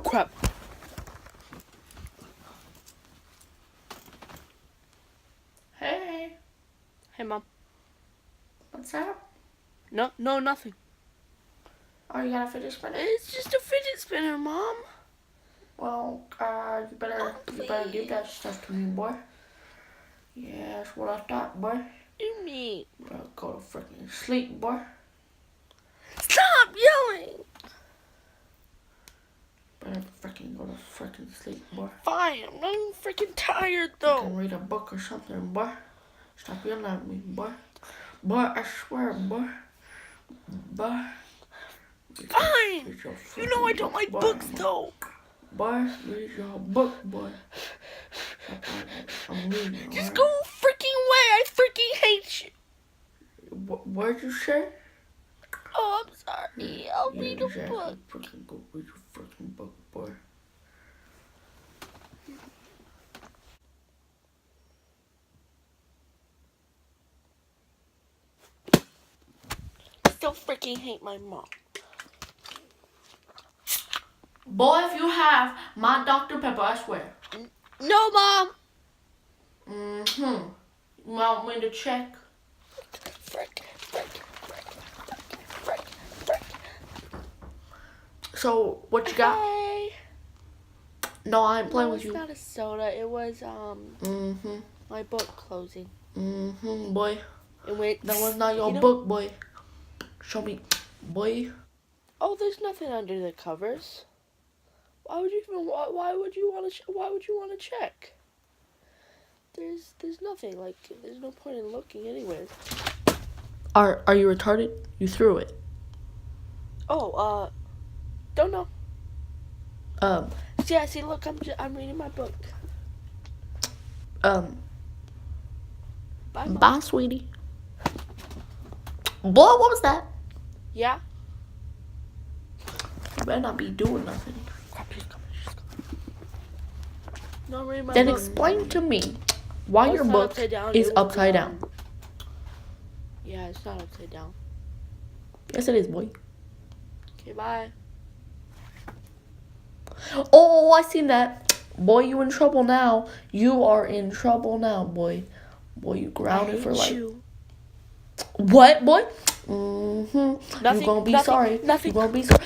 crap. Hey. Hey, Mom. What's up? No, nothing. Oh, you got a fidget spinner? It's just a fidget spinner, Mom. Well, you better give that stuff to me, boy. Yeah, that's what I thought, boy. You mean? Better go to freaking sleep, boy. Stop yelling. Better freaking go to freaking sleep, boy. Fine, I'm not even freaking tired, You though. can read a book or something, boy. Stop yelling at me, boy. Boy, I swear, boy. Boy. Fine. You know I don't like books, though. Boy, read your book, boy. I'm leaving, Just right? go freaking away. I freaking hate you. What'd you say? Oh, I'm sorry. I'll read a exactly. book. Freaking go read your freaking book, boy. I still freaking hate my mom. Boy, if you have my Dr. Pepper, I swear. No, Mom. You want me to check? Frick. So, what you got? Hey. No, I ain't playing with It's you. not a soda. It was my book closing. Boy. It went. That was not your You know- book, boy. Show me, boy. Oh, there's nothing under the covers. Why would you even? Why would you want to? Why would you want to check? There's nothing. Like, there's no point in looking anyways. Are you retarded? You threw it. Oh, don't know. Yeah, see, look, I'm reading my book. Bye, Mom. Bye, sweetie. Boy, what was that? Yeah. You better not be doing nothing. No, I'm reading my Then book. explain to me why Oh, your it's not book upside down, is it was, upside down. Yeah, it's not upside down. Yes, it is, boy. Okay, bye. Oh, I seen that. Boy, you in trouble now. You are in trouble now, boy. Boy, you grounded for like... You. What, boy? You're gonna be sorry. Nothing. You're gonna be sorry.